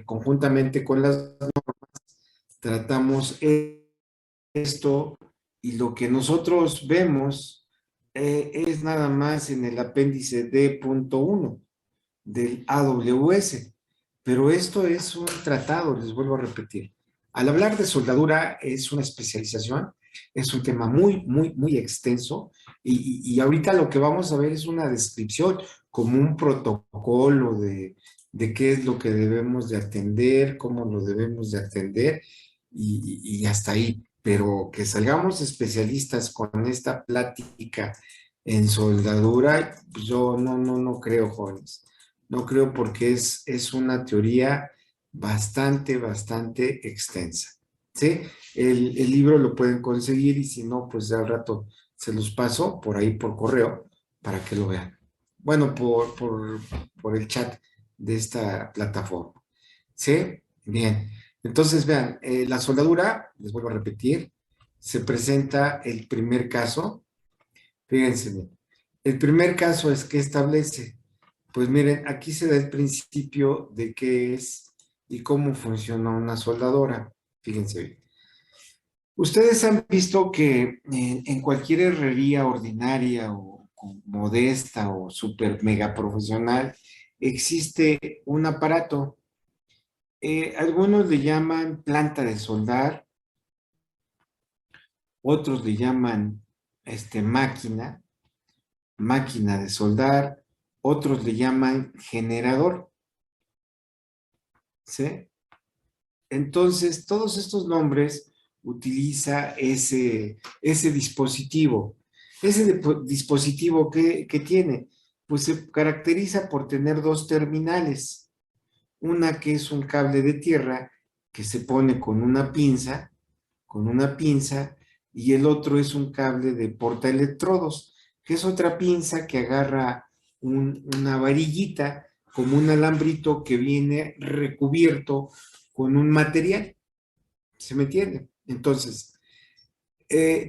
conjuntamente con las tratamos esto y lo que nosotros vemos es nada más en el apéndice D.1 del AWS, pero esto es un tratado, les vuelvo a repetir. Al hablar de soldadura es una especialización, es un tema muy extenso y ahorita lo que vamos a ver es una descripción como un protocolo de qué es lo que debemos de atender, cómo lo debemos de atender y hasta ahí. Pero que salgamos especialistas con esta plática en soldadura, pues yo no creo, jóvenes. No creo porque es una teoría bastante extensa. ¿Sí? El libro lo pueden conseguir y si no, pues al rato se los paso por ahí por correo para que lo vean. Bueno, por el chat de esta plataforma. ¿Sí? Bien. Entonces, vean, la soldadura, les vuelvo a repetir, se presenta el primer caso. Fíjense bien. El primer caso es que establece. Pues miren, aquí se da el principio de qué es y cómo funciona una soldadora. Fíjense bien. Ustedes han visto que en cualquier herrería ordinaria o modesta o super mega profesional existe un aparato. Algunos le llaman planta de soldar, otros le llaman máquina de soldar, otros le llaman generador, ¿sí? Entonces, todos estos nombres utiliza ese dispositivo. Ese dispositivo que tiene, pues se caracteriza por tener dos terminales. Una que es un cable de tierra que se pone con una pinza, y el otro es un cable de portaelectrodos, que es otra pinza que agarra una varillita como un alambrito que viene recubierto con un material. ¿Se me entiende? Entonces,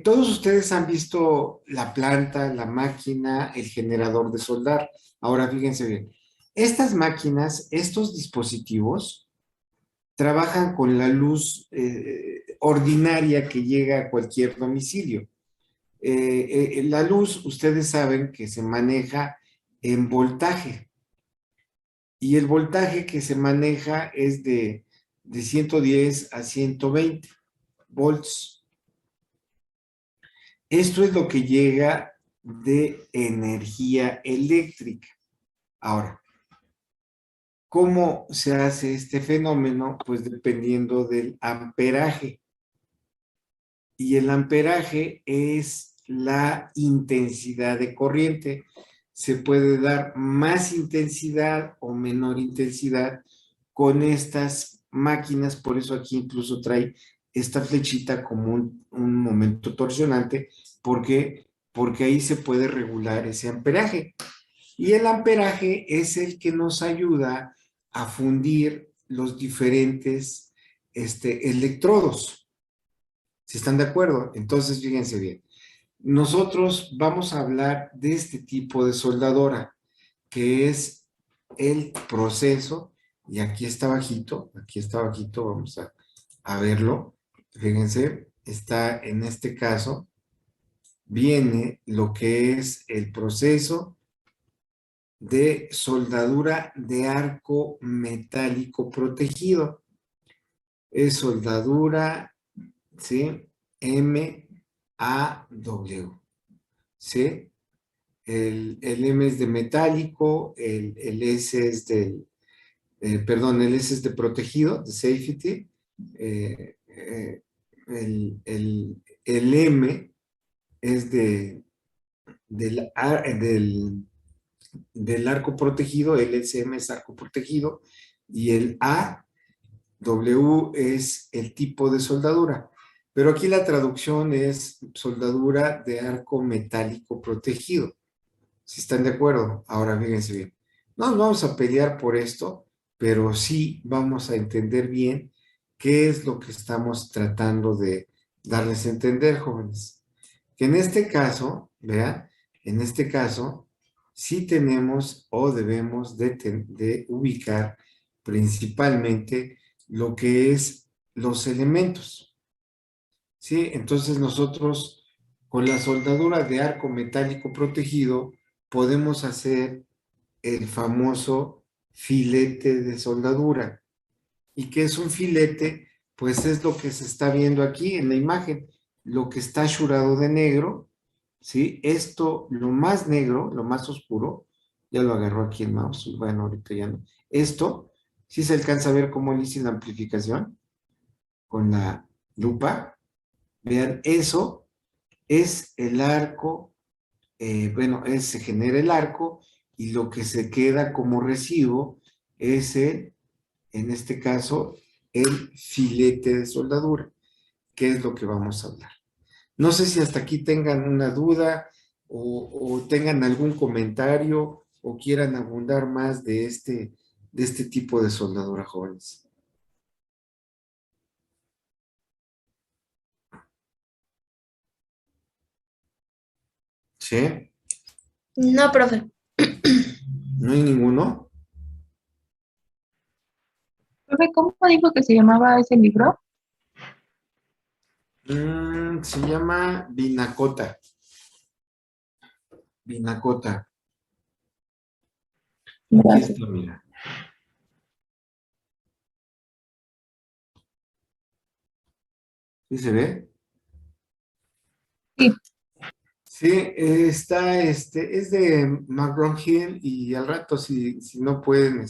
todos ustedes han visto la planta, la máquina, el generador de soldar. Ahora fíjense bien, estas máquinas, estos dispositivos, trabajan con la luz ordinaria que llega a cualquier domicilio. La luz, ustedes saben que se maneja en voltaje y el voltaje que se maneja es de 110 a 120 volts. Esto es lo que llega de energía eléctrica. Ahora, ¿cómo se hace este fenómeno? Pues dependiendo del amperaje. Y el amperaje es la intensidad de corriente. Se puede dar más intensidad o menor intensidad con estas máquinas, por eso aquí incluso trae esta flechita como un momento torsionante, porque ahí se puede regular ese amperaje. Y el amperaje es el que nos ayuda a fundir los diferentes electrodos. ¿Si están de acuerdo? Entonces, fíjense bien. Nosotros vamos a hablar de este tipo de soldadora, que es el proceso, y aquí está bajito, vamos a verlo. Fíjense, está en este caso, viene lo que es el proceso de soldadura de arco metálico protegido. Es soldadura, ¿sí? MAW, ¿sí? El M es de metálico, el S es el S es de protegido, de safety, eh, eh, el M es del arco protegido, el SM es arco protegido, y el AW es el tipo de soldadura. Pero aquí la traducción es soldadura de arco metálico protegido. Si están de acuerdo, ahora fíjense bien. No nos vamos a pelear por esto, pero sí vamos a entender bien qué es lo que estamos tratando de darles a entender, jóvenes. Que en este caso, vean, en este caso, sí tenemos o debemos de ubicar principalmente lo que es los elementos, ¿sí? Entonces nosotros con la soldadura de arco metálico protegido podemos hacer el famoso filete de soldadura. ¿Y qué es un filete? Pues es lo que se está viendo aquí en la imagen, lo que está achurado de negro, ¿sí? Esto, lo más negro, lo más oscuro, ya lo agarró aquí el mouse, bueno, ahorita ya no. Esto, sí se alcanza a ver cómo le hice la amplificación con la lupa. Vean, eso es el arco, bueno, se genera el arco y lo que se queda como residuo es en este caso, el filete de soldadura, que es lo que vamos a hablar. No sé si hasta aquí tengan una duda o tengan algún comentario o quieran abundar más de este tipo de soldadura, jóvenes. ¿Sí? No, profe. ¿No hay ninguno? Profe, ¿cómo dijo que se llamaba ese libro? Se llama Vinacota. Vinacota. Aquí Gracias. está, mira. ¿Sí se ve? Sí, Sí, está, es de McGraw-Hill y al rato, si no pueden,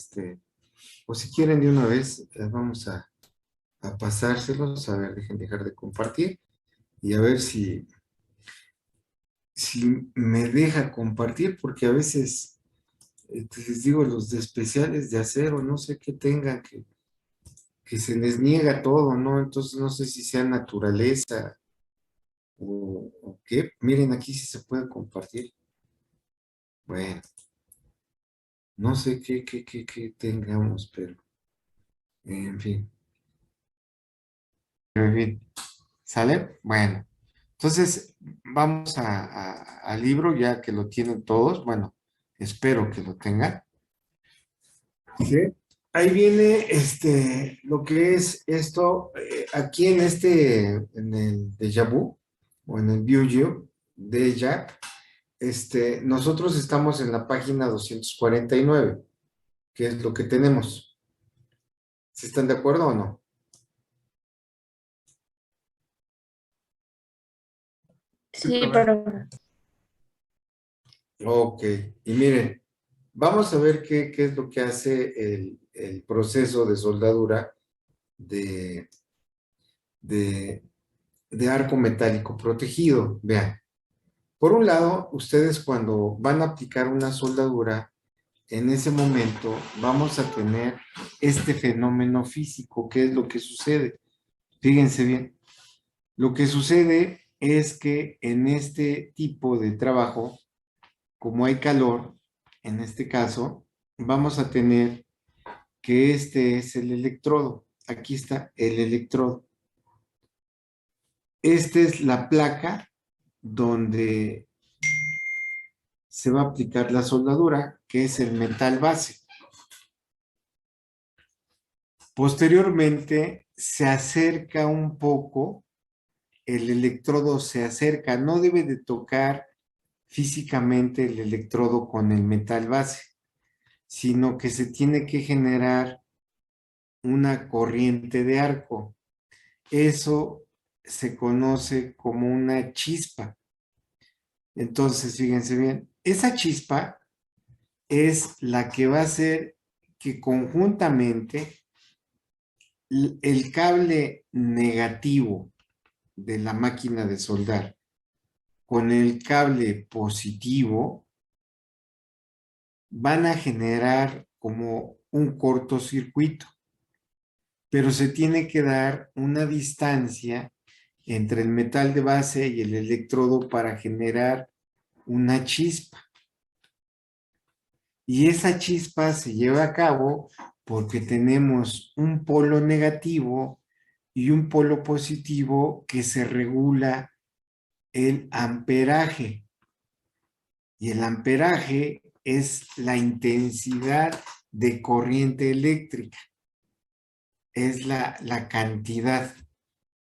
o si quieren de una vez, vamos a pasárselos, a ver, dejen dejar de compartir y a ver si me deja compartir, porque a veces, les digo, los de especiales de acero, no sé qué tengan, que se les niega todo, ¿no? Entonces no sé si sea naturaleza o qué. Miren, aquí sí se puede compartir. Bueno, no sé qué tengamos, pero en fin. En fin, ¿sale? Bueno, entonces vamos al libro ya que lo tienen todos. Bueno, espero que lo tengan. ¿Sí? Ahí viene lo que es esto, aquí en el Déjà Vu, o en el View de Jack, nosotros estamos en la página 249, que es lo que tenemos. ¿Sí están de acuerdo o no? Sí, pero Ok, y miren, vamos a ver qué es lo que hace el proceso de soldadura de, de, de arco metálico protegido. Vean, por un lado, ustedes cuando van a aplicar una soldadura, en ese momento vamos a tener este fenómeno físico. ¿Qué es lo que sucede? Fíjense bien, lo que sucede es que en este tipo de trabajo, como hay calor, en este caso, vamos a tener que este es el electrodo. Aquí está el electrodo. Esta es la placa donde se va a aplicar la soldadura, que es el metal base. Posteriormente se acerca un poco, el electrodo se acerca, no debe de tocar físicamente el electrodo con el metal base, sino que se tiene que generar una corriente de arco. Eso se conoce como una chispa. Entonces, fíjense bien, esa chispa es la que va a hacer que conjuntamente el cable negativo de la máquina de soldar con el cable positivo van a generar como un cortocircuito, pero se tiene que dar una distancia entre el metal de base y el electrodo para generar una chispa. Y esa chispa se lleva a cabo porque tenemos un polo negativo y un polo positivo que se regula el amperaje. Y el amperaje es la intensidad de corriente eléctrica. Es la cantidad,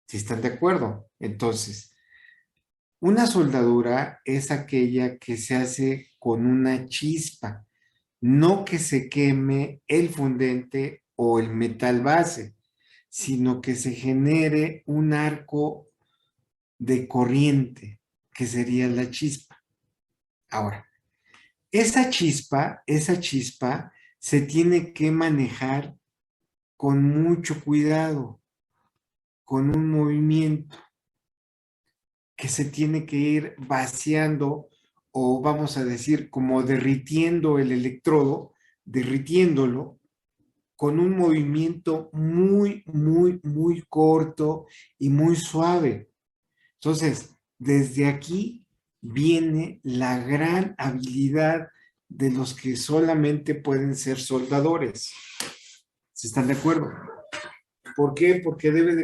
si están de acuerdo. Entonces, una soldadura es aquella que se hace con una chispa, no que se queme el fundente o el metal base, sino que se genere un arco de corriente, que sería la chispa. Ahora, esa chispa se tiene que manejar con mucho cuidado, con un movimiento que se tiene que ir vaciando o vamos a decir como derritiendo el electrodo, derritiéndolo con un movimiento muy, muy, muy corto y muy suave. Entonces, desde aquí viene la gran habilidad de los que solamente pueden ser soldadores. ¿Se están de acuerdo? ¿Por qué? Porque debe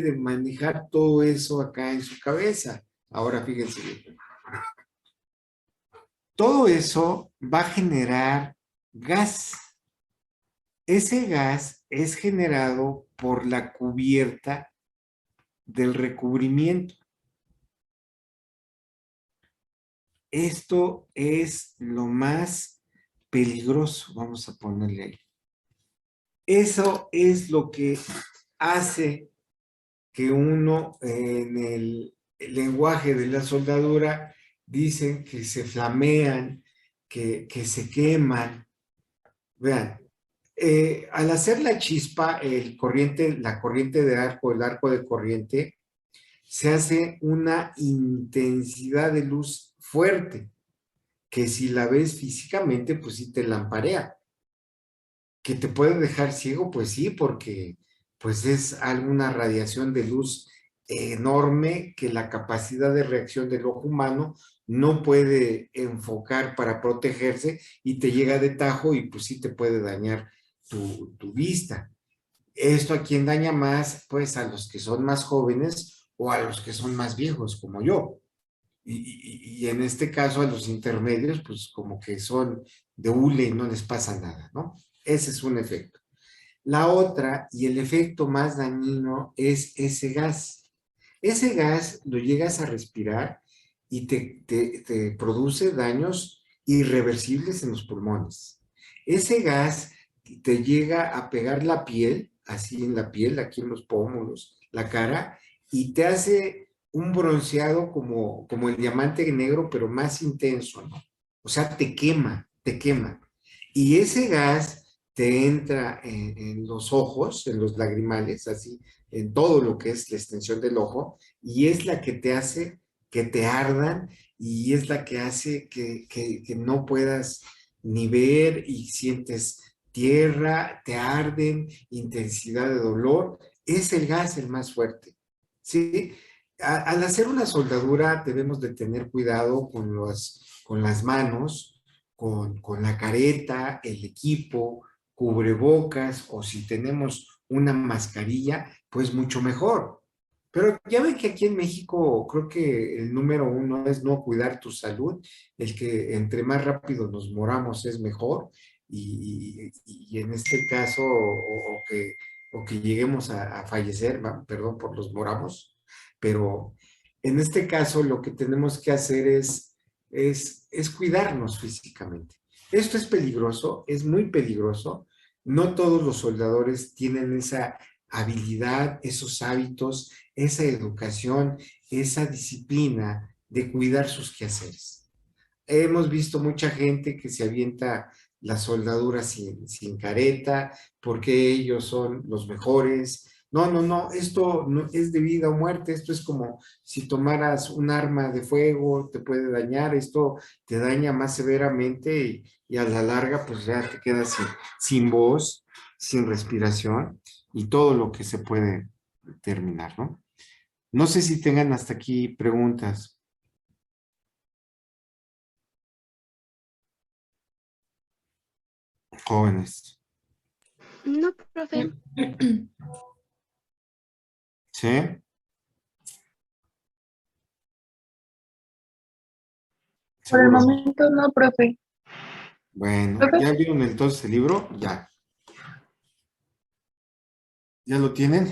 de manejar todo eso acá en su cabeza. Ahora fíjense bien. Todo eso va a generar gas. Ese gas es generado por la cubierta del recubrimiento. Esto es lo más peligroso, vamos a ponerle ahí. Eso es lo que hace que uno en el lenguaje de la soldadura dicen que se flamean, que se queman. Vean, al hacer la chispa, la corriente de arco, el arco de corriente, se hace una intensidad de luz fuerte, que si la ves físicamente, pues sí te lamparea. Que te puede dejar ciego, pues sí, porque pues es alguna radiación de luz enorme que la capacidad de reacción del ojo humano no puede enfocar para protegerse y te llega de tajo y pues sí te puede dañar tu vista. Esto a quién daña más, pues a los que son más jóvenes o a los que son más viejos, como yo. Y en este caso a los intermedios, pues como que son de hule y no les pasa nada, ¿no? Ese es un efecto. La otra, y el efecto más dañino, es ese gas. Ese gas lo llegas a respirar y te produce daños irreversibles en los pulmones. Ese gas te llega a pegar la piel, así en la piel, aquí en los pómulos, la cara, y te hace un bronceado como el diamante negro, pero más intenso, ¿no? O sea, te quema, te quema. Y ese gas te entra en los ojos, en los lagrimales, así, en todo lo que es la extensión del ojo, y es la que te hace que te ardan y es la que hace que no puedas ni ver y sientes tierra, te arden, intensidad de dolor. Es el gas el más fuerte, ¿sí? Al hacer una soldadura debemos de tener cuidado con las manos, con la careta, el equipo, cubrebocas o si tenemos una mascarilla, pues mucho mejor. Pero ya ven que aquí en México creo que el número uno es no cuidar tu salud, el que entre más rápido nos moramos es mejor y en este caso o que lleguemos a fallecer, perdón por los moramos, pero en este caso lo que tenemos que hacer es cuidarnos físicamente. Esto es peligroso, es muy peligroso. No todos los soldadores tienen esa habilidad, esos hábitos, esa educación, esa disciplina de cuidar sus quehaceres. Hemos visto mucha gente que se avienta la soldadura sin careta, porque ellos son los mejores. No, no, no, esto no es de vida o muerte, esto es como si tomaras un arma de fuego, te puede dañar, esto te daña más severamente y a la larga pues ya te quedas sin voz, sin respiración y todo lo que se puede terminar, ¿no? No sé si tengan hasta aquí preguntas, jóvenes. No, profe. ¿Sí? Por el ¿Seguro? momento no, profe. Bueno, Profe, ¿ya vieron entonces el libro? Ya. ¿Ya lo tienen?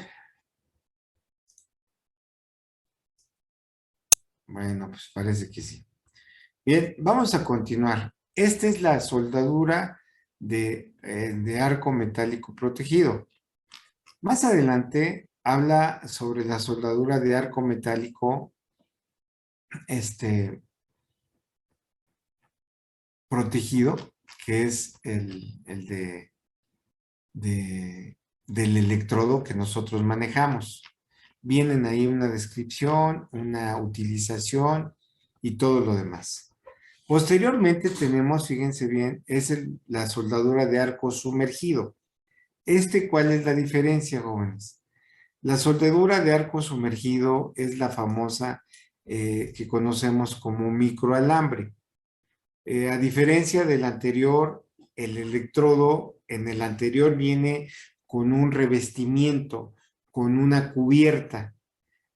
Bueno, pues parece que sí. Bien, vamos a continuar. Esta es la soldadura de arco metálico protegido. Más adelante habla sobre la soldadura de arco metálico protegido, que es el del electrodo que nosotros manejamos. Vienen ahí una descripción, una utilización y todo lo demás. Posteriormente tenemos, fíjense bien, es la soldadura de arco sumergido. ¿Cuál es la diferencia, jóvenes? La soldadura de arco sumergido es la famosa que conocemos como microalambre. A diferencia del anterior, el electrodo en el anterior viene con un revestimiento, con una cubierta.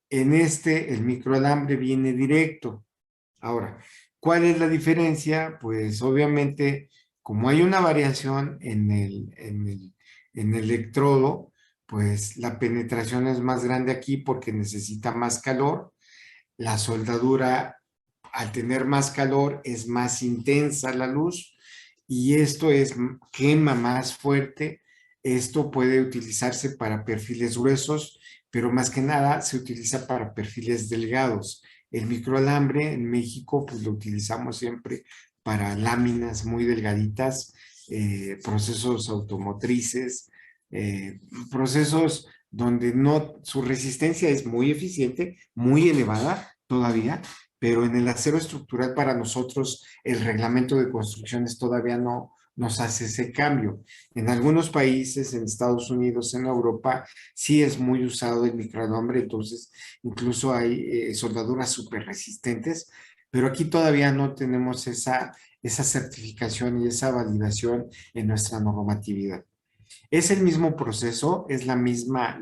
En el microalambre viene directo. Ahora, ¿cuál es la diferencia? Pues obviamente, como hay una variación en el electrodo, pues la penetración es más grande aquí porque necesita más calor. La soldadura, al tener más calor, es más intensa la luz y quema más fuerte. Esto puede utilizarse para perfiles gruesos, pero más que nada se utiliza para perfiles delgados. El microalambre en México, pues lo utilizamos siempre para láminas muy delgaditas, procesos automotrices, procesos donde su resistencia es muy eficiente, muy elevada todavía, pero en el acero estructural para nosotros el reglamento de construcciones todavía no nos hace ese cambio. En algunos países, en Estados Unidos, en Europa, sí es muy usado el microalambre, entonces incluso hay soldaduras súper resistentes, pero aquí todavía no tenemos esa certificación y esa validación en nuestra normatividad. Es el mismo proceso, es la misma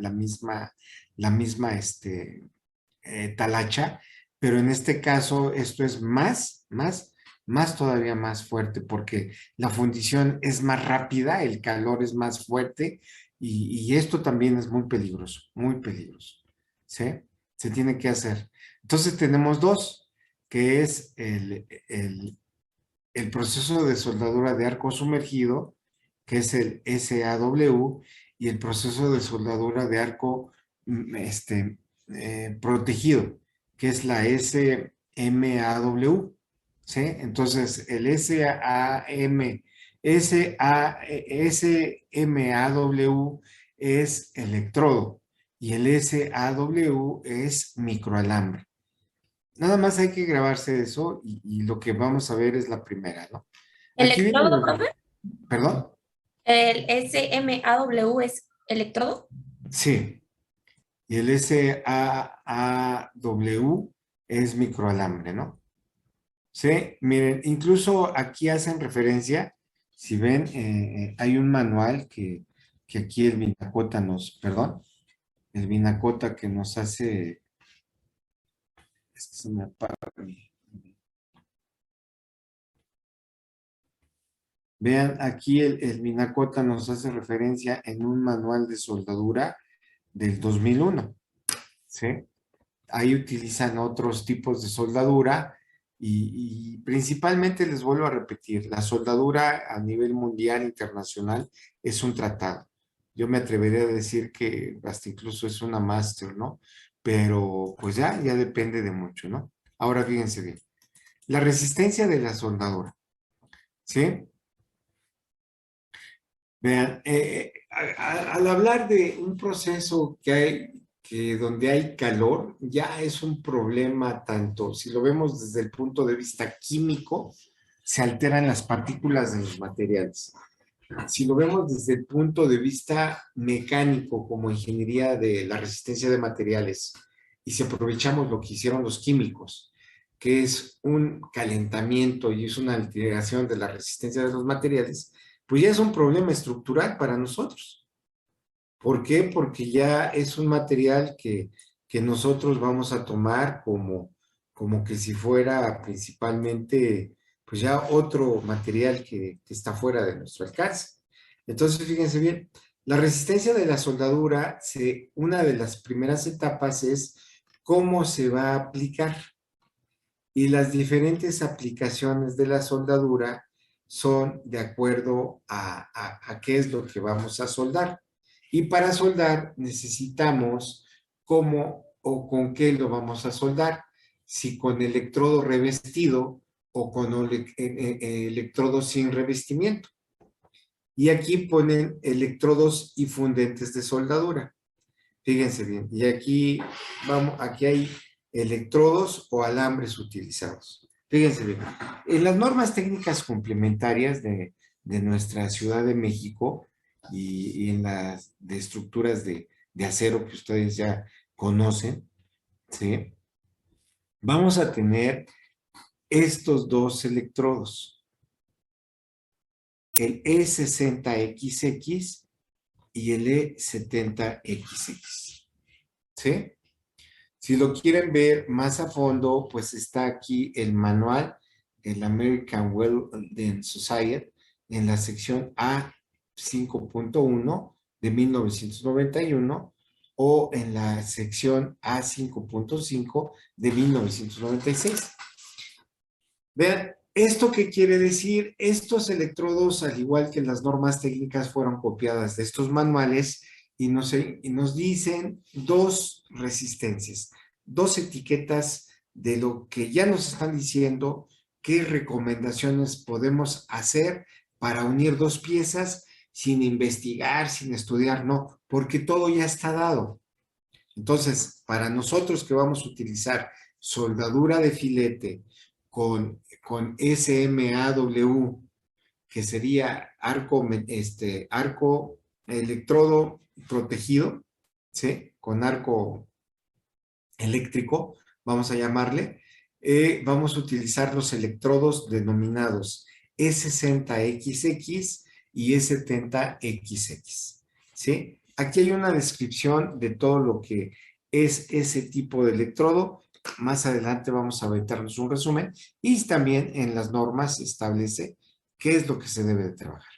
talacha, pero en este caso esto es más todavía más fuerte porque la fundición es más rápida, el calor es más fuerte y esto también es muy peligroso, ¿sí? Se tiene que hacer. Entonces tenemos dos, que es el proceso de soldadura de arco sumergido, que es el SAW, y el proceso de soldadura de arco protegido, que es la SMAW. ¿Sí? Entonces, el SMAW es electrodo y el SAW es microalambre. Nada más hay que grabarse eso y lo que vamos a ver es la primera, ¿no? Aquí viene, ¿Electrodo, profe? ¿perdón? ¿El SMAW es electrodo? Sí, y el SAW es microalambre, ¿no? Sí, miren, incluso aquí hacen referencia, si ven, hay un manual que aquí el Vinacota que nos hace, es que se me apaga Vean, aquí el Minacota nos hace referencia en un manual de soldadura del 2001, ¿sí? Ahí utilizan otros tipos de soldadura y principalmente les vuelvo a repetir, la soldadura a nivel mundial, internacional, es un tratado. Yo me atrevería a decir que hasta incluso es una máster, ¿no? Pero pues ya depende de mucho, ¿no? Ahora fíjense bien, la resistencia de la soldadura, ¿sí? Vean, al hablar de un proceso donde hay calor, ya es un problema tanto, si lo vemos desde el punto de vista químico, se alteran las partículas de los materiales. Si lo vemos desde el punto de vista mecánico, como ingeniería de la resistencia de materiales, y si aprovechamos lo que hicieron los químicos, que es un calentamiento y es una alteración de la resistencia de los materiales, pues ya es un problema estructural para nosotros. ¿Por qué? Porque ya es un material que nosotros vamos a tomar como que si fuera principalmente pues ya otro material que está fuera de nuestro alcance. Entonces, fíjense bien, la resistencia de la soldadura, una de las primeras etapas es cómo se va a aplicar. Y las diferentes aplicaciones de la soldadura son de acuerdo a qué es lo que vamos a soldar. Y para soldar necesitamos cómo o con qué lo vamos a soldar. Si con electrodo revestido o con electrodo sin revestimiento. Y aquí ponen electrodos y fundentes de soldadura. Fíjense bien. Y aquí hay electrodos o alambres utilizados. Fíjense bien. En las normas técnicas complementarias de nuestra Ciudad de México y en las de estructuras de acero que ustedes ya conocen, ¿sí? Vamos a tener estos dos electrodos, el E60XX y el E70XX, ¿sí? Si lo quieren ver más a fondo, pues está aquí el manual, el American Welding Society, en la sección A5.1 de 1991 o en la sección A5.5 de 1996. Vean, ¿esto qué quiere decir? Estos electrodos, al igual que las normas técnicas, fueron copiadas de estos manuales y nos dicen dos resistencias, dos etiquetas de lo que ya nos están diciendo, qué recomendaciones podemos hacer para unir dos piezas sin investigar, sin estudiar, no, porque todo ya está dado. Entonces, para nosotros que vamos a utilizar soldadura de filete con SMAW, que sería arco electrodo protegido, ¿sí? Con arco eléctrico, vamos a llamarle, vamos a utilizar los electrodos denominados E60XX y E70XX, ¿sí? Aquí hay una descripción de todo lo que es ese tipo de electrodo. Más adelante vamos a aventarnos un resumen y también en las normas se establece qué es lo que se debe de trabajar.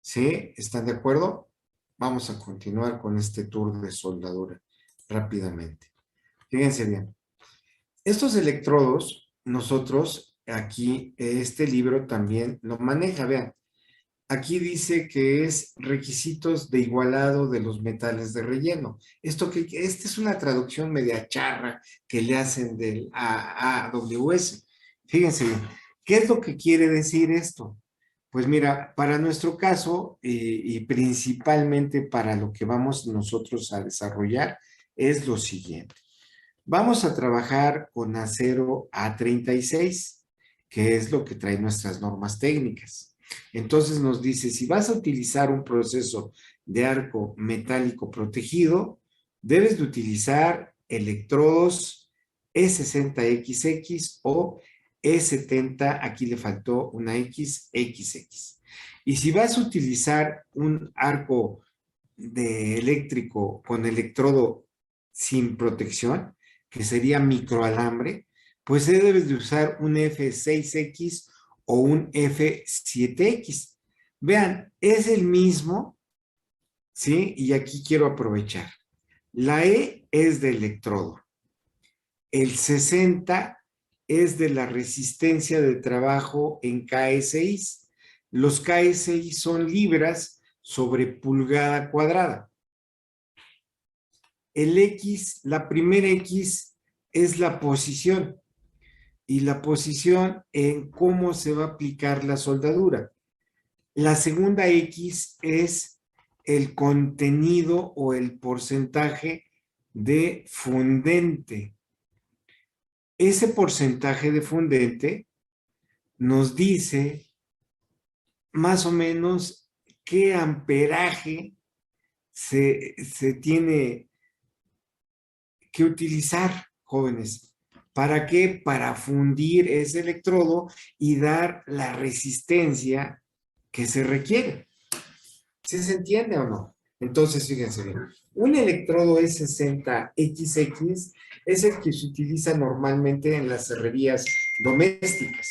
¿Sí? ¿Están de acuerdo? Vamos a continuar con este tour de soldadura rápidamente. Fíjense bien. Estos electrodos, nosotros aquí, este libro también lo maneja, vean. Aquí dice que es requisitos de igualado de los metales de relleno. Esta es una traducción media charra que le hacen del AWS. Fíjense bien, ¿qué es lo que quiere decir esto? Pues mira, para nuestro caso y principalmente para lo que vamos nosotros a desarrollar es lo siguiente. Vamos a trabajar con acero A36, que es lo que trae nuestras normas técnicas. Entonces nos dice, si vas a utilizar un proceso de arco metálico protegido, debes de utilizar electrodos E60XX o E70, aquí le faltó una XX. Y si vas a utilizar un arco eléctrico con electrodo sin protección, que sería microalambre, pues debes de usar un F6X o un F7X. Vean, es el mismo, ¿sí? Y aquí quiero aprovechar. La E es de electrodo. El 60 es de la resistencia de trabajo en KSI. Los KSI son libras sobre pulgada cuadrada. El X, la primera X es la posición y la posición en cómo se va a aplicar la soldadura. La segunda X es el contenido o el porcentaje de fundente. Ese porcentaje de fundente nos dice más o menos qué amperaje se tiene que utilizar, jóvenes. ¿Para qué? Para fundir ese electrodo y dar la resistencia que se requiere. ¿Sí se entiende o no? Entonces, fíjense bien. Un electrodo E60XX es el que se utiliza normalmente en las herrerías domésticas.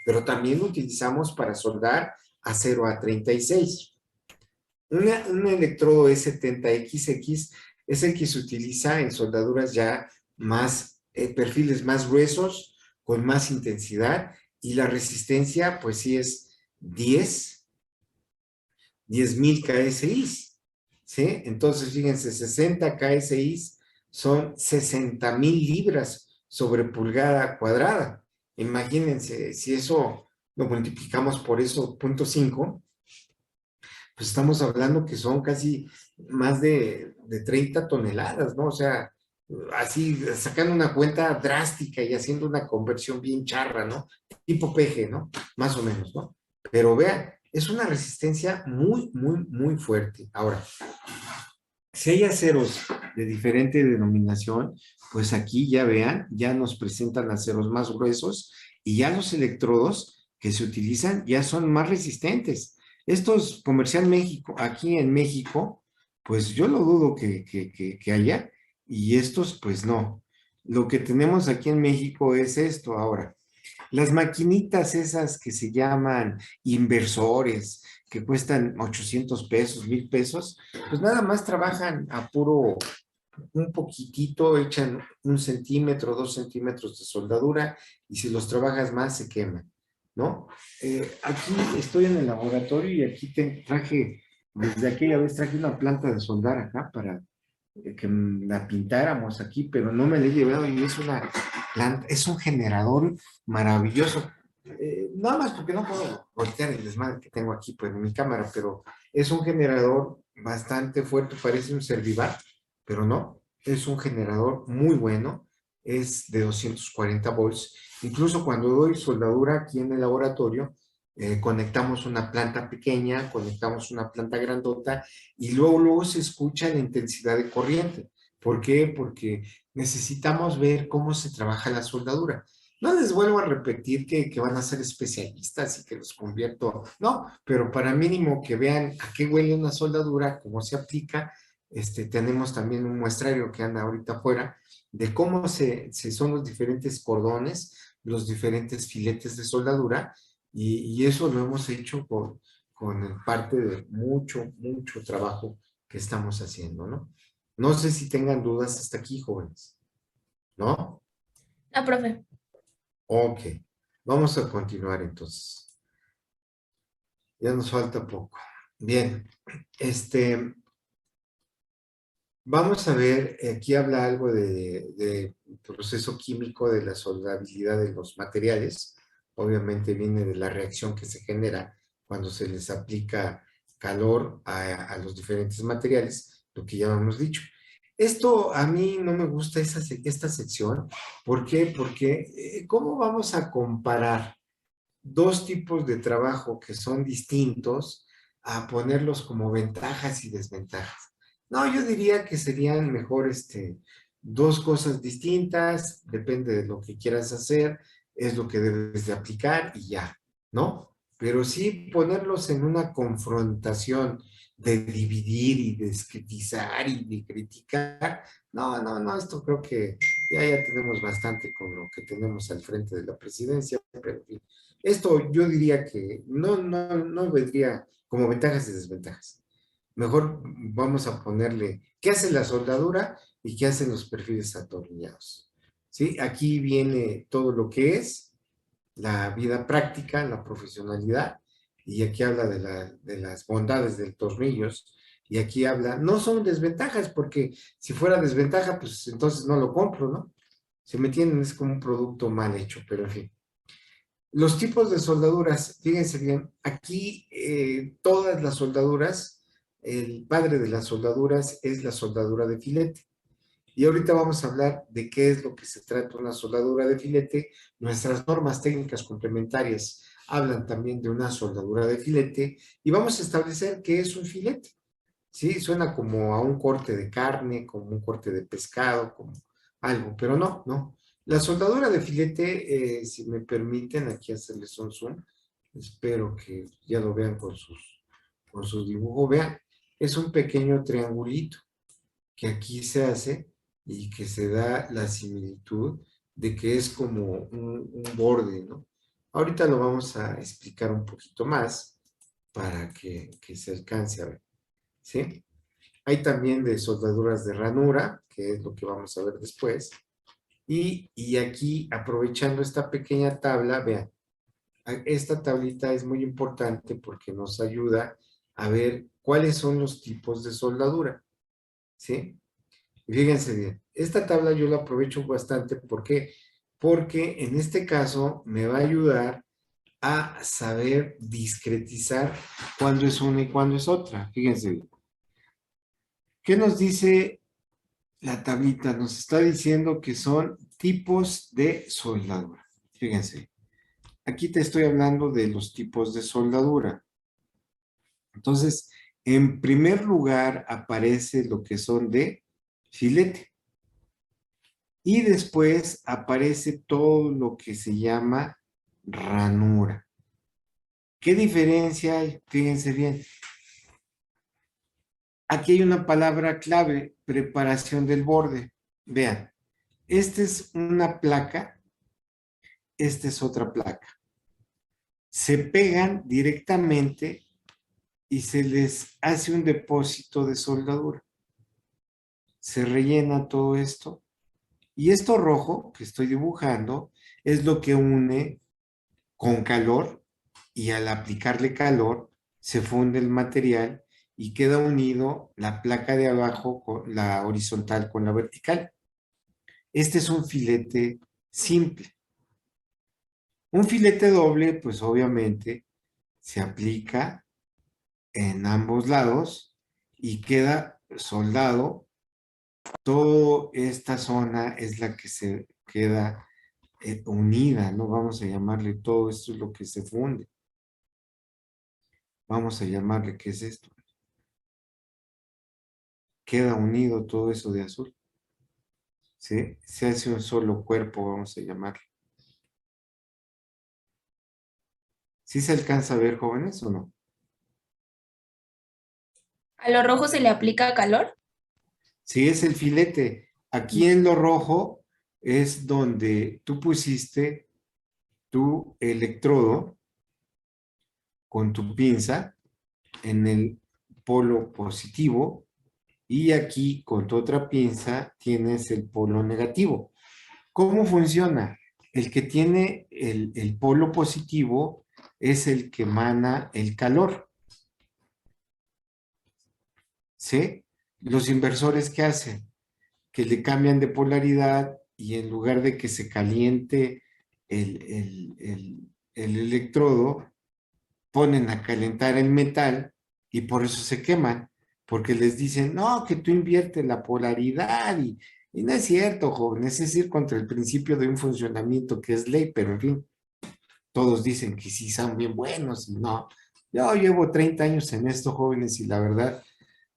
pero también lo utilizamos para soldar acero A36. Un electrodo E70XX es el que se utiliza en soldaduras ya más, perfiles más gruesos, con más intensidad, y la resistencia, pues sí es 10.000 KSI, ¿sí? Entonces, fíjense, 60 KSI son 60.000 libras sobre pulgada cuadrada. Imagínense, si eso lo multiplicamos por eso, 0.5, pues estamos hablando que son casi más de 30 toneladas, ¿no? O sea, así sacando una cuenta drástica y haciendo una conversión bien charra, ¿no? Tipo peje, ¿no? Más o menos, ¿no? Pero vean, es una resistencia muy, muy, muy fuerte. Ahora, si hay aceros de diferente denominación, pues aquí ya vean, ya nos presentan aceros más gruesos y ya los electrodos que se utilizan ya son más resistentes. Estos Comercial México, aquí en México, pues yo lo dudo que haya, y estos pues no. Lo que tenemos aquí en México es esto ahora. Las maquinitas esas que se llaman inversores, que cuestan 800 pesos, 1,000 pesos, pues nada más trabajan a puro, un poquitito, echan 1 centímetro, 2 centímetros de soldadura, y si los trabajas más se queman, ¿no? Aquí estoy en el laboratorio y aquí traje, desde aquella vez traje una planta de soldar acá para que la pintáramos aquí, pero no me la he llevado, y es una planta, es un generador maravilloso. Nada más porque no puedo voltear el desmadre que tengo aquí pues, en mi cámara, pero es un generador bastante fuerte, parece un Servivar, pero no, es un generador muy bueno, es de 240 volts. Incluso cuando doy soldadura aquí en el laboratorio, conectamos una planta pequeña, conectamos una planta grandota, y luego se escucha la intensidad de corriente. ¿Por qué? Porque necesitamos ver cómo se trabaja la soldadura. No les vuelvo a repetir que van a ser especialistas y que los convierto, no, pero para mínimo que vean a qué huele una soldadura, cómo se aplica. Tenemos también un muestrario que anda ahorita afuera de cómo son los diferentes cordones, los diferentes filetes de soldadura, y eso lo hemos hecho con parte de mucho, mucho trabajo que estamos haciendo, ¿no? No sé si tengan dudas hasta aquí, jóvenes, ¿no? No, profe. Ok, vamos a continuar entonces. Ya nos falta poco. Bien, vamos a ver, aquí habla algo de proceso químico de la soldabilidad de los materiales. Obviamente viene de la reacción que se genera cuando se les aplica calor a los diferentes materiales, lo que ya hemos dicho. Esto a mí no me gusta esta sección. ¿Por qué? Porque ¿cómo vamos a comparar dos tipos de trabajo que son distintos a ponerlos como ventajas y desventajas? No, yo diría que serían mejor dos cosas distintas, depende de lo que quieras hacer, es lo que debes de aplicar y ya, ¿no? Pero sí ponerlos en una confrontación de dividir y descritizar y de criticar, no, esto creo que ya tenemos bastante con lo que tenemos al frente de la presidencia, pero en fin, esto yo diría que no vendría como ventajas y desventajas. Mejor vamos a ponerle qué hace la soldadura y qué hacen los perfiles atornillados. ¿Sí? Aquí viene todo lo que es la vida práctica, la profesionalidad, y aquí habla de las bondades de los tornillos, y aquí habla, no son desventajas, porque si fuera desventaja, pues entonces no lo compro, ¿no? Si me entienden, es como un producto mal hecho, pero en fin. Los tipos de soldaduras, fíjense bien, aquí todas las soldaduras, el padre de las soldaduras es la soldadura de filete. Y ahorita vamos a hablar de qué es lo que se trata una soldadura de filete. Nuestras normas técnicas complementarias hablan también de una soldadura de filete, y vamos a establecer qué es un filete. Sí, suena como a un corte de carne, como un corte de pescado, como algo, pero no. La soldadura de filete, si me permiten aquí hacerles un zoom, espero que ya lo vean con sus dibujos. Vean, es un pequeño triangulito que aquí se hace y que se da la similitud de que es como un borde, ¿no? Ahorita lo vamos a explicar un poquito más para que se alcance a ver, ¿sí? Hay también de soldaduras de ranura, que es lo que vamos a ver después. Y aquí, aprovechando esta pequeña tabla, vean, esta tablita es muy importante porque nos ayuda a ver cuáles son los tipos de soldadura, ¿sí? Y fíjense bien, esta tabla yo la aprovecho bastante, ¿por qué? Porque en este caso me va a ayudar a saber discretizar cuándo es una y cuándo es otra. Fíjense bien. ¿Qué nos dice la tablita? Nos está diciendo que son tipos de soldadura. Fíjense, aquí te estoy hablando de los tipos de soldadura. Entonces, en primer lugar aparece lo que son de filete. Y después aparece todo lo que se llama ranura. ¿Qué diferencia hay? Fíjense bien. Aquí hay una palabra clave, preparación del borde. Vean, esta es una placa, esta es otra placa. Se pegan directamente y se les hace un depósito de soldadura. Se rellena todo esto. Y esto rojo que estoy dibujando es lo que une con calor y al aplicarle calor se funde el material y queda unido la placa de abajo con la horizontal con la vertical. Este es un filete simple. Un filete doble, pues obviamente se aplica en ambos lados y queda soldado. Toda esta zona es la que se queda unida, ¿no? Vamos a llamarle todo esto es lo que se funde. Vamos a llamarle, ¿qué es esto? Queda unido todo eso de azul. ¿Sí? Se hace un solo cuerpo, vamos a llamarlo. ¿Sí se alcanza a ver, jóvenes, o no? ¿A lo rojo se le aplica calor? Sí, es el filete. Aquí en lo rojo es donde tú pusiste tu electrodo con tu pinza en el polo positivo y aquí con tu otra pinza tienes el polo negativo. ¿Cómo funciona? El que tiene el polo positivo es el que emana el calor. ¿Sí? Los inversores, ¿qué hacen? Que le cambian de polaridad y en lugar de que se caliente el electrodo, ponen a calentar el metal y por eso se queman, porque les dicen, no, que tú inviertes la polaridad y no es cierto, jóvenes, es ir contra el principio de un funcionamiento que es ley, pero en fin, todos dicen que sí son bien buenos y no. Yo llevo 30 años en esto, jóvenes, y la verdad,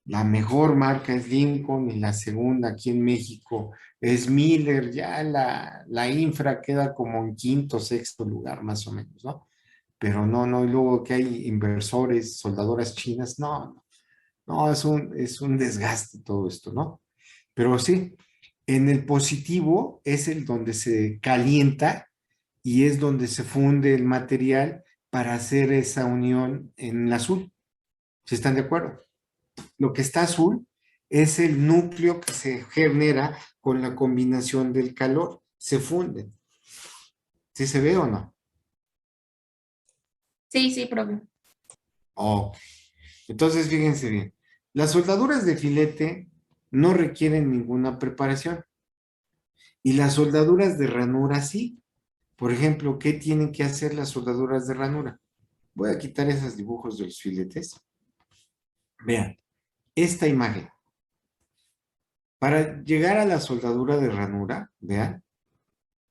la mejor marca es Lincoln y la segunda aquí en México es Miller, ya la infra queda como en quinto, sexto lugar más o menos, ¿no? Pero no, y luego que hay inversores, soldadoras chinas, no, es un desgaste todo esto, ¿no? Pero sí, en el positivo es el donde se calienta y es donde se funde el material para hacer esa unión en el azul. ¿Sí están de acuerdo? Lo que está azul es el núcleo que se genera con la combinación del calor. Se funden. ¿Sí se ve o no? Sí, sí, profe. Ok. Entonces, fíjense bien. Las soldaduras de filete no requieren ninguna preparación. Y las soldaduras de ranura sí. Por ejemplo, ¿qué tienen que hacer las soldaduras de ranura? Voy a quitar esos dibujos de los filetes. Vean, esta imagen. Para llegar a la soldadura de ranura, vean,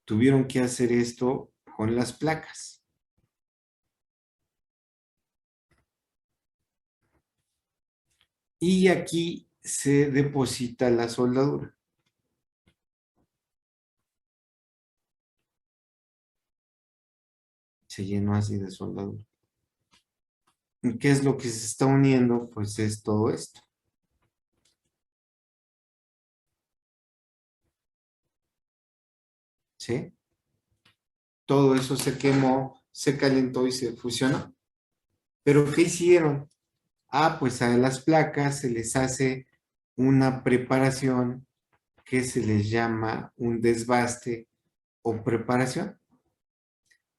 tuvieron que hacer esto con las placas. Y aquí se deposita la soldadura. Se llenó así de soldadura. ¿Y qué es lo que se está uniendo? Pues es todo esto. ¿Sí? Todo eso se quemó se calentó y se fusionó. ¿Pero qué hicieron? Ah, pues a las placas se les hace una preparación que se les llama un desbaste o preparación.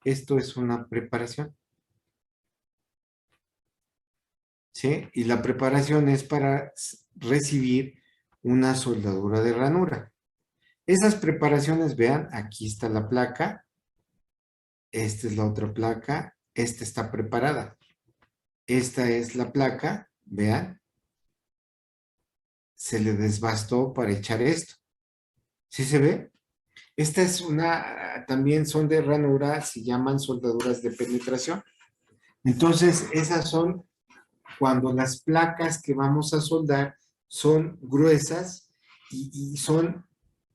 Esto es una preparación. ¿Sí? Y la preparación es para recibir una soldadura de ranura. Esas preparaciones, vean, aquí está la placa, esta es la otra placa, esta está preparada. Esta es la placa, vean, se le desbastó para echar esto. ¿Sí se ve? Esta es una, también son de ranura, se llaman soldaduras de penetración. Entonces, esas son cuando las placas que vamos a soldar son gruesas y son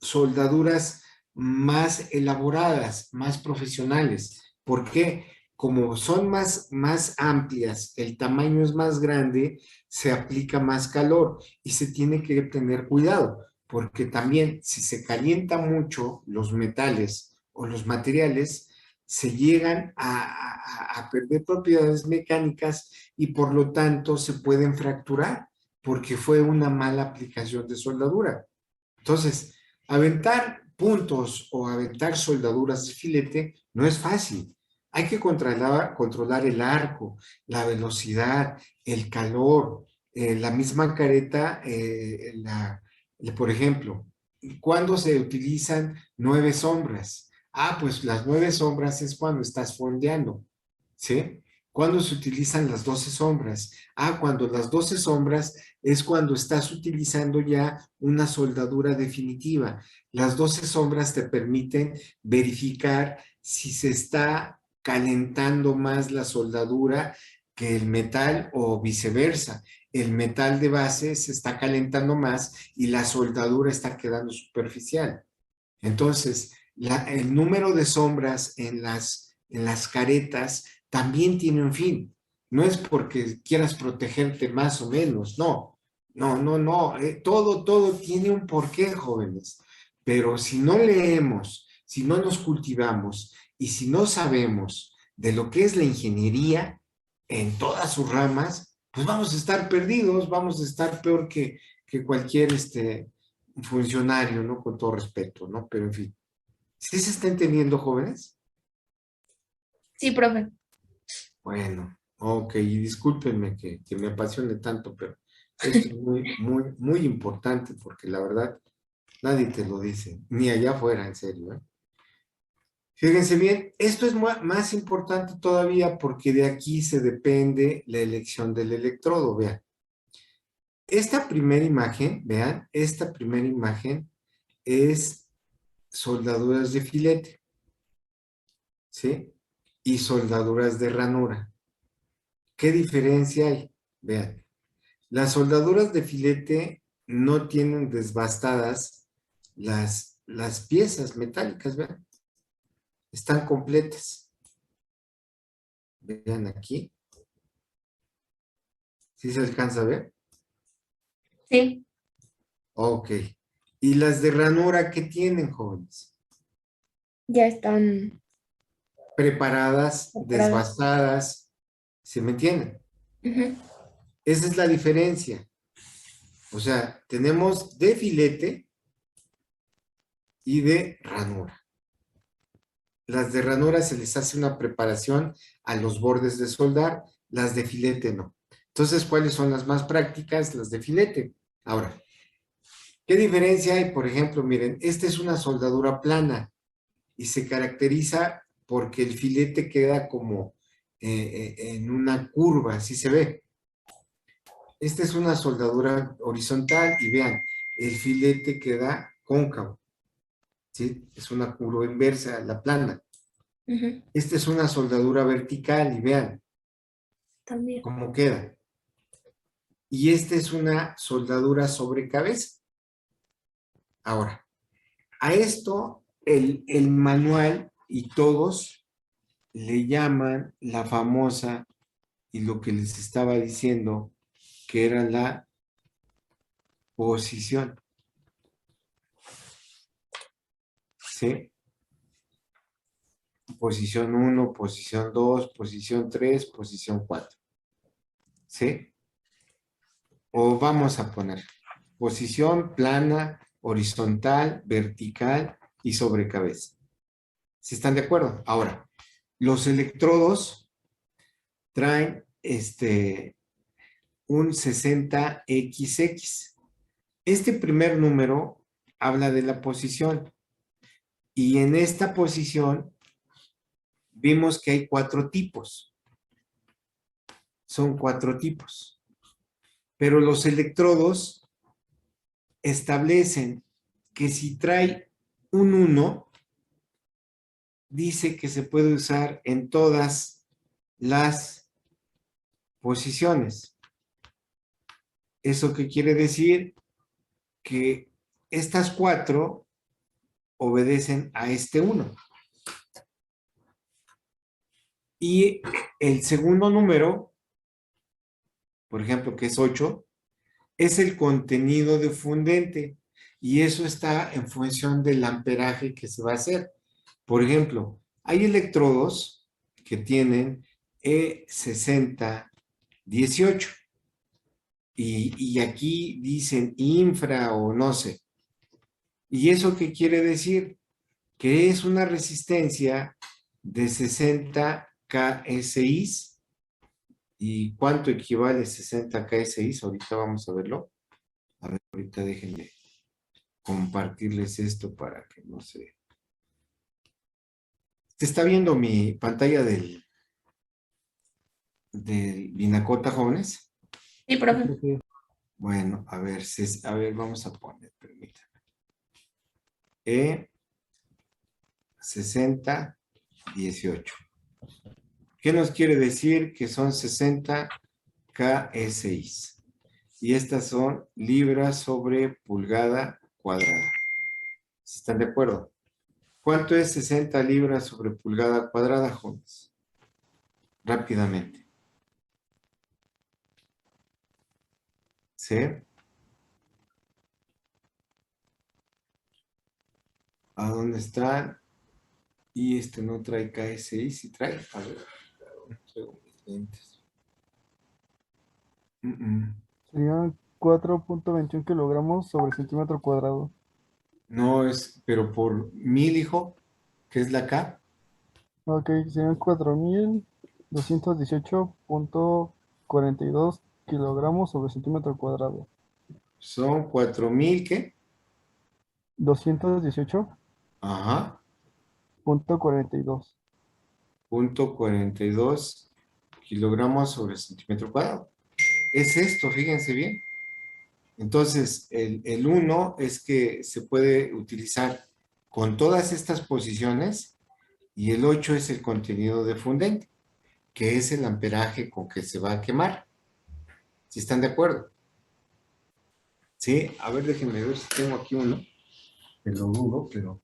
soldaduras más elaboradas, más profesionales. ¿Por qué? Como son más amplias, el tamaño es más grande, se aplica más calor y se tiene que tener cuidado, porque también si se calienta mucho los metales o los materiales, se llegan a perder propiedades mecánicas y por lo tanto se pueden fracturar porque fue una mala aplicación de soldadura. Entonces, aventar puntos o aventar soldaduras de filete no es fácil. Hay que controlar el arco, la velocidad, el calor, la misma careta, por ejemplo, ¿cuándo se utilizan 9 sombras? Ah, pues las 9 sombras es cuando estás fondeando, ¿sí? ¿Cuándo se utilizan las 12 sombras? Ah, cuando las 12 sombras es cuando estás utilizando ya una soldadura definitiva. Las 12 sombras te permiten verificar si se está calentando más la soldadura que el metal o viceversa. El metal de base se está calentando más y la soldadura está quedando superficial. Entonces, el número de sombras en las caretas también tiene un fin. No es porque quieras protegerte más o menos, no. No. Todo tiene un porqué, jóvenes. Pero si no leemos, si no nos cultivamos y si no sabemos de lo que es la ingeniería en todas sus ramas, pues vamos a estar perdidos, vamos a estar peor que cualquier funcionario, ¿no? Con todo respeto, ¿no? Pero en fin. ¿Sí se está entendiendo, jóvenes? Sí, profe. Bueno, ok, y discúlpenme que me apasione tanto, pero esto es muy importante porque la verdad nadie te lo dice, ni allá afuera, en serio, ¿eh? Fíjense bien, esto es más importante todavía porque de aquí se depende la elección del electrodo, vean. Esta primera imagen, vean, esta primera imagen es soldaduras de filete, ¿sí? Y soldaduras de ranura. ¿Qué diferencia hay? Vean, las soldaduras de filete no tienen desbastadas las piezas metálicas, vean, están completas. Vean aquí, ¿sí se alcanza a ver? Sí, Ok. ¿Y las de ranura qué tienen, jóvenes? Ya están Preparadas, separadas. desbastadas, ¿se me entienden? ujú, Esa es la diferencia. O sea, tenemos de filete y de ranura. Las de ranura se les hace una preparación a los bordes de soldar, las de filete no. Entonces, ¿cuáles son las más prácticas? Las de filete. Ahora, ¿qué diferencia hay? Por ejemplo, miren, esta es una soldadura plana y se caracteriza porque el filete queda como en una curva, así se ve. Esta es una soldadura horizontal y vean, el filete queda cóncavo, ¿sí? Es una curva inversa, la plana. ujú, Esta es una soldadura vertical y vean también. cómo queda. Y esta es una soldadura sobre cabeza. Ahora, a esto el manual y todos le llaman la famosa y lo que les estaba diciendo que era la posición. ¿Sí? posición 1, posición 2, posición 3, posición 4. ¿Sí? O vamos a poner posición plana, horizontal, vertical y sobre cabeza. ¿Sí están de acuerdo? Ahora, los electrodos traen un 60XX. Este primer número habla de la posición. Y en esta posición vimos que hay 4 tipos. Son 4 tipos. Pero los electrodos establecen que si trae un 1, dice que se puede usar en todas las posiciones. ¿Eso qué quiere decir? Que estas 4 obedecen a este 1. Y el segundo número, por ejemplo, que es 8, es el contenido de fundente. Y eso está en función del amperaje que se va a hacer. Por ejemplo, hay electrodos que tienen E6018. Y aquí dicen infra o no sé. ¿Y eso qué quiere decir? Que es una resistencia de 60 KSI. ¿Y cuánto equivale 60 KSI? Ahorita vamos a verlo. A ver, ahorita déjenme compartirles esto para que no se... ¿Se está viendo mi pantalla del Binacota, jóvenes? Sí, profe. Bueno, a ver, vamos a poner, permítanme. 6018. ¿Qué nos quiere decir? Que son 60 KSI. Y estas son libras sobre pulgada cuadrada. ¿Están de acuerdo? ¿Cuánto es 60 libras sobre pulgada cuadrada, jóvenes? Rápidamente. ¿Sí? ¿A dónde están? Y no trae KSI, si trae. A ver, traigo mis lentes. Serían 4.21 kilogramos sobre centímetro cuadrado. No es, pero por 1000, hijo, que es la K, Ok, serían 4.218.42 kilogramos sobre centímetro cuadrado. son 4000, ¿qué? 218.42. Ajá, punto 42 kilogramos sobre centímetro cuadrado. Es esto, fíjense bien. Entonces, el 1 es que se puede utilizar con todas estas posiciones y el 8 es el contenido de fundente, que es el amperaje con que se va a quemar. ¿Sí están de acuerdo? Sí, a ver, déjenme ver si tengo aquí uno. Me lo dudo, pero...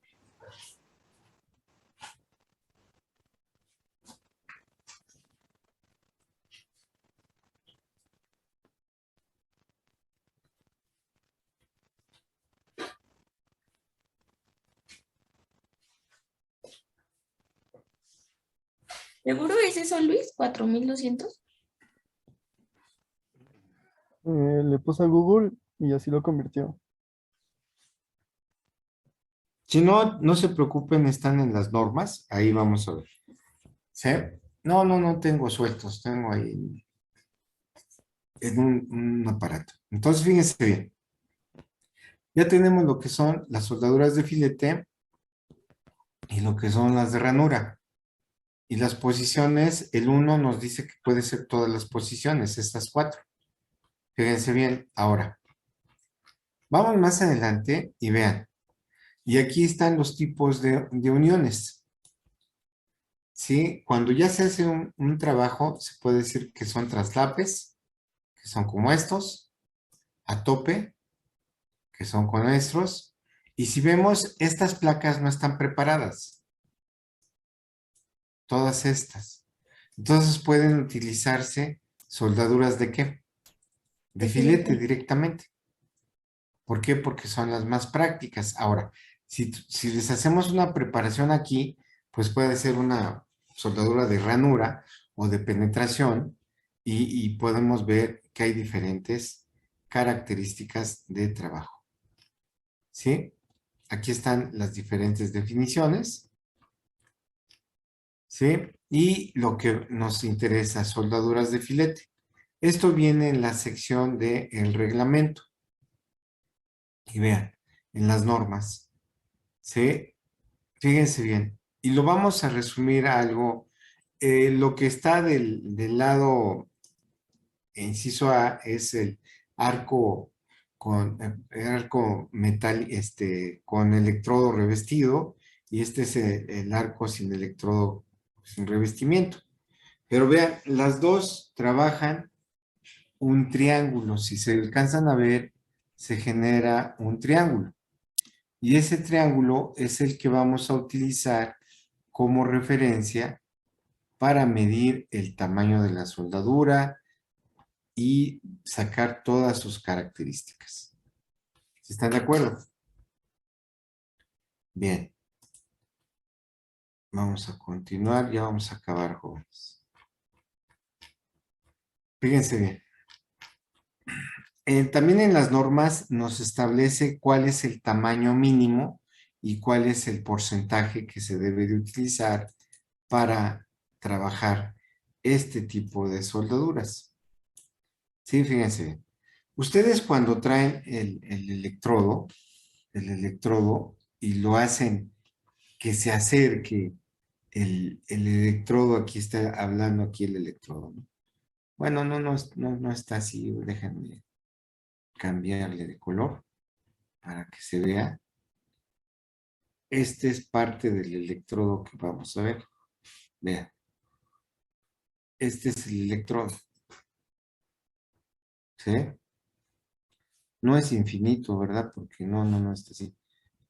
¿Seguro es eso, Luis? ¿4200? Le puse a Google y así lo convirtió. Si no, no se preocupen, están en las normas. Ahí vamos a ver. ¿Sí? No tengo sueltos, tengo ahí en un aparato. Entonces, fíjense bien. Ya tenemos lo que son las soldaduras de filete y lo que son las de ranura. Y las posiciones, el 1 nos dice que puede ser todas las posiciones, estas 4. Fíjense bien, ahora. Vamos más adelante y vean. Y aquí están los tipos de uniones. ¿Sí? Cuando ya se hace un trabajo, se puede decir que son traslapes, que son como estos, a tope, que son con estos. Y si vemos, estas placas no están preparadas. Todas estas. Entonces pueden utilizarse soldaduras ¿de qué? De filete directamente. ¿Por qué? Porque son las más prácticas. Ahora, si les hacemos una preparación aquí, pues puede ser una soldadura de ranura o de penetración y podemos ver que hay diferentes características de trabajo. ¿Sí? Aquí están las diferentes definiciones. ¿Sí? Y lo que nos interesa, soldaduras de filete. Esto viene en la sección del reglamento. Y vean, en las normas. ¿Sí? Fíjense bien. Y lo vamos a resumir a algo. Lo que está del lado inciso A es el arco con arco metal, con electrodo revestido, y este es el arco sin electrodo, sin revestimiento. Pero vean, las dos trabajan un triángulo. Si se alcanzan a ver, se genera un triángulo. Y ese triángulo es el que vamos a utilizar como referencia para medir el tamaño de la soldadura y sacar todas sus características. ¿Sí están de acuerdo? Bien. Vamos a continuar, ya vamos a acabar, jóvenes. Fíjense bien. También en las normas nos establece cuál es el tamaño mínimo y cuál es el porcentaje que se debe de utilizar para trabajar este tipo de soldaduras. Sí, fíjense bien. Ustedes cuando traen el electrodo y lo hacen que se acerque el electrodo, aquí está hablando aquí el electrodo, ¿no? Bueno, no está así, déjenme cambiarle de color para que se vea. Este es parte del electrodo que vamos a ver. Vean. Este es el electrodo. ¿Sí? No es infinito, ¿verdad? Porque no está así.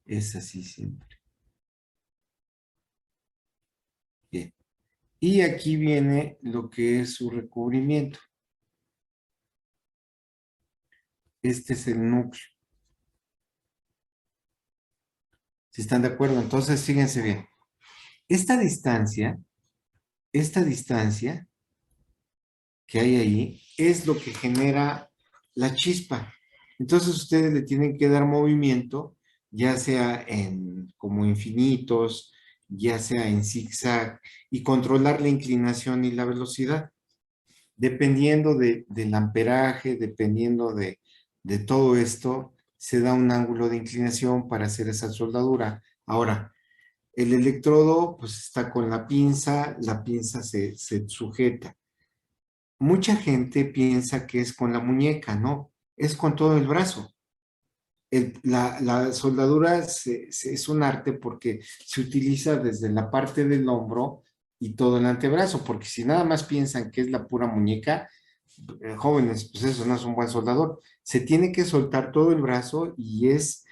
Es así siempre. Bien. Y aquí viene lo que es su recubrimiento. Este es el núcleo. Si están de acuerdo, entonces fíjense bien. Esta distancia que hay ahí es lo que genera la chispa. Entonces ustedes le tienen que dar movimiento, ya sea en como infinitos, ya sea en zigzag, y controlar la inclinación y la velocidad. Dependiendo del amperaje, dependiendo de todo esto, se da un ángulo de inclinación para hacer esa soldadura. Ahora, el electrodo pues está con la pinza se sujeta. Mucha gente piensa que es con la muñeca, ¿no? Es con todo el brazo. La soldadura es un arte porque se utiliza desde la parte del hombro y todo el antebrazo, porque si nada más piensan que es la pura muñeca, jóvenes, pues eso no es un buen soldador. Se tiene que soltar todo el brazo y es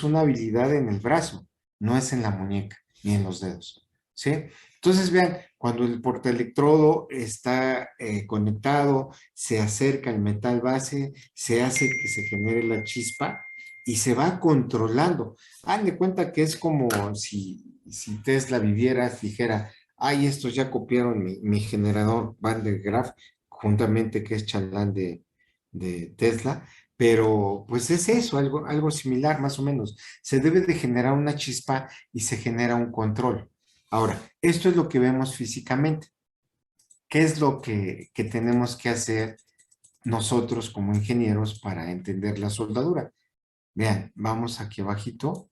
una habilidad en el brazo, no es en la muñeca ni en los dedos, ¿sí? Entonces vean, cuando el portaelectrodo está conectado, se acerca el metal base, se hace que se genere la chispa y se va controlando. Hagan de cuenta que es como si Tesla viviera, dijera, ay, estos ya copiaron mi generador Van der Graaf, juntamente que es chalán de Tesla, pero pues es eso, algo similar más o menos. Se debe de generar una chispa y se genera un control. Ahora, esto es lo que vemos físicamente. ¿Qué es lo que tenemos que hacer nosotros como ingenieros para entender la soldadura? Vean, vamos aquí abajito.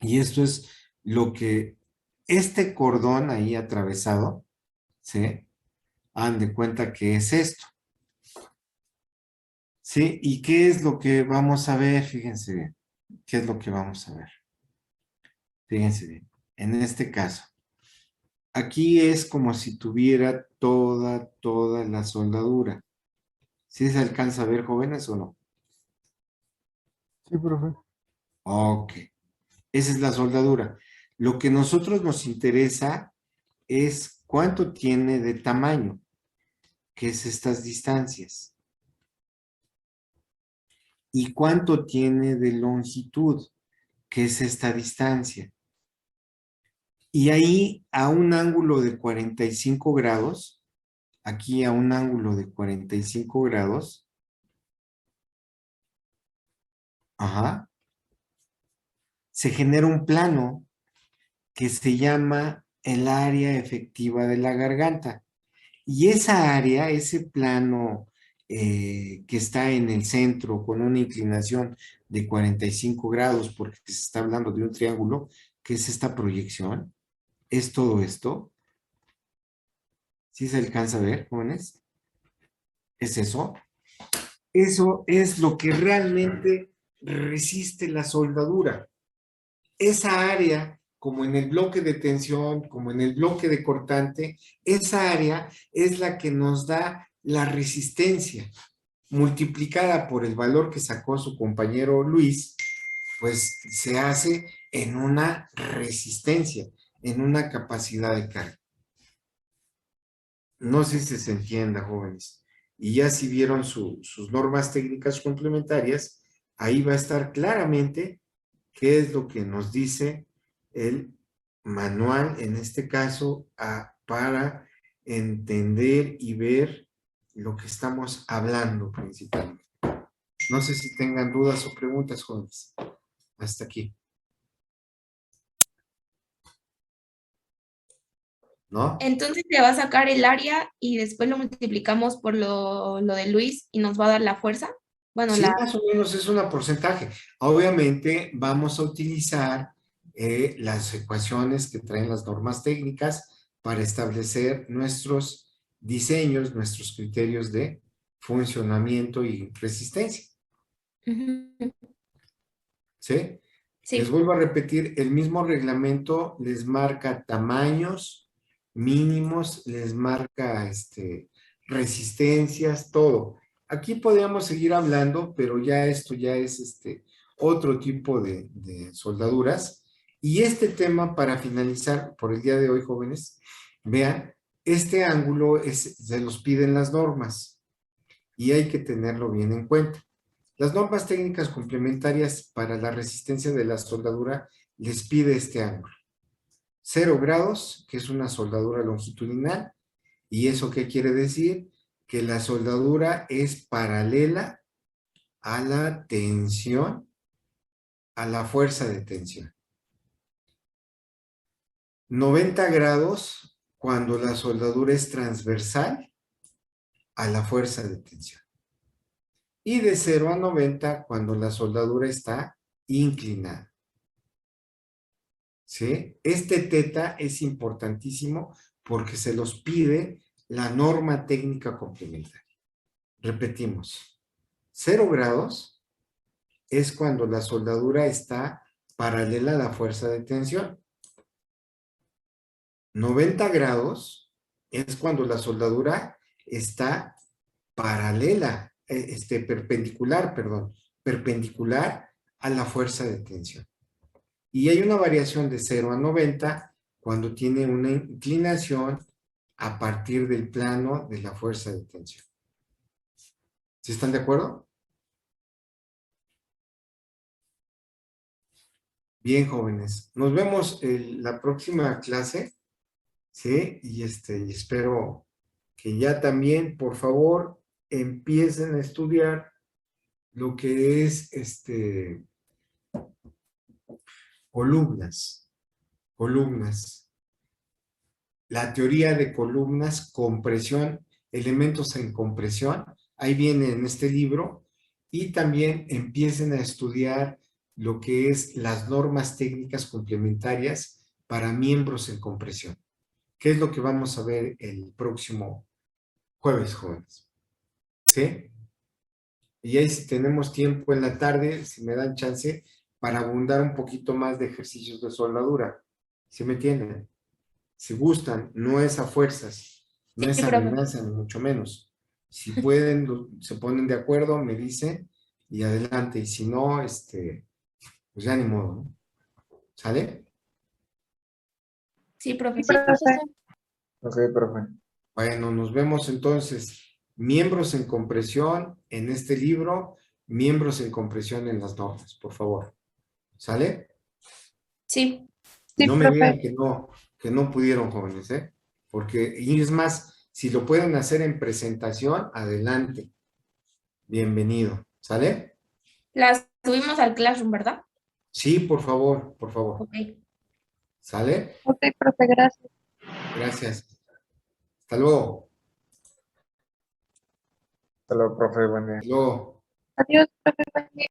Y esto es lo que este cordón ahí atravesado, ¿sí? Hagan de cuenta que es esto. ¿Sí? ¿Y qué es lo que vamos a ver? Fíjense bien. ¿Qué es lo que vamos a ver? Fíjense bien. En este caso, aquí es como si tuviera toda la soldadura. ¿Sí se alcanza a ver, jóvenes, o no? Sí, profe. Ok. Esa es la soldadura. Lo que a nosotros nos interesa es cuánto tiene de tamaño, que es estas distancias. Y cuánto tiene de longitud, que es esta distancia. Y ahí a un ángulo de 45 grados, aquí a un ángulo de 45 grados, ajá, se genera un plano que se llama el área efectiva de la garganta. Y esa área, ese plano que está en el centro con una inclinación de 45 grados, porque se está hablando de un triángulo, que es esta proyección, es todo esto. ¿Sí se alcanza a ver, jóvenes? ¿Es eso? Eso es lo que realmente resiste la soldadura. Esa área, como en el bloque de tensión, como en el bloque de cortante, esa área es la que nos da la resistencia multiplicada por el valor que sacó su compañero Luis, pues se hace en una resistencia, en una capacidad de carga. No sé si se entienda, jóvenes. Y ya si vieron sus normas técnicas complementarias, ahí va a estar claramente qué es lo que nos dice el manual, en este caso, para entender y ver lo que estamos hablando principalmente. No sé si tengan dudas o preguntas, jóvenes. Hasta aquí. ¿No? Entonces se va a sacar el área y después lo multiplicamos por lo de Luis y nos va a dar la fuerza. Bueno, Sí, más o menos es un porcentaje. Obviamente vamos a utilizar las ecuaciones que traen las normas técnicas para establecer nuestros diseños, nuestros criterios de funcionamiento y resistencia. Ujú. ¿Sí? Les Sí, vuelvo a repetir, el mismo reglamento les marca tamaños mínimos, les marca resistencias, todo. Aquí podríamos seguir hablando, pero ya esto ya es otro tipo de soldaduras. Y este tema, para finalizar por el día de hoy, jóvenes, vean, este ángulo se los piden las normas y hay que tenerlo bien en cuenta. Las normas técnicas complementarias para la resistencia de la soldadura les pide este ángulo. 0 grados, que es una soldadura longitudinal. ¿Y eso qué quiere decir? Que la soldadura es paralela a la tensión, a la fuerza de tensión. 90 grados cuando la soldadura es transversal a la fuerza de tensión. Y de 0 a 90 cuando la soldadura está inclinada. ¿Sí? Este teta es importantísimo porque se los pide la norma técnica complementaria. Repetimos, 0 grados es cuando la soldadura está paralela a la fuerza de tensión. 90 grados es cuando la soldadura está paralela, perpendicular a la fuerza de tensión. Y hay una variación de 0 a 90 cuando tiene una inclinación a partir del plano de la fuerza de tensión. ¿Sí están de acuerdo? Bien, jóvenes. Nos vemos en la próxima clase, ¿sí? Y espero que ya también, por favor, empiecen a estudiar lo que es columnas. La teoría de columnas, compresión, elementos en compresión, ahí viene en este libro, y también empiecen a estudiar lo que es las normas técnicas complementarias para miembros en compresión, que es lo que vamos a ver el próximo jueves, jóvenes. ¿Sí? Y ahí si tenemos tiempo en la tarde, si me dan chance, para abundar un poquito más de ejercicios de soldadura. ¿Sí me entienden? Si gustan, no es a fuerzas, no es sí, profe. amenaza, ni mucho menos. Si pueden, se ponen de acuerdo, me dicen y adelante. Y si no, pues ya ni modo, ¿no? ¿Sale? Sí, profe. Sí, Sí, profe. Ok, profe. Bueno, nos vemos entonces. Miembros en compresión en este libro, miembros en compresión en las normas, por favor. ¿Sale? Sí. Sí, No me digan profe. que no. que no pudieron, jóvenes, ¿eh? Porque, y es más, si lo pueden hacer en presentación, adelante. Bienvenido. ¿Sale? Las subimos al Classroom, ¿verdad? Sí, por favor, por favor. Ok. ¿Sale? Ok, profe, gracias. Gracias. Hasta luego. Hasta luego, profe, buen día. Hasta luego. Adiós, profe, buen día.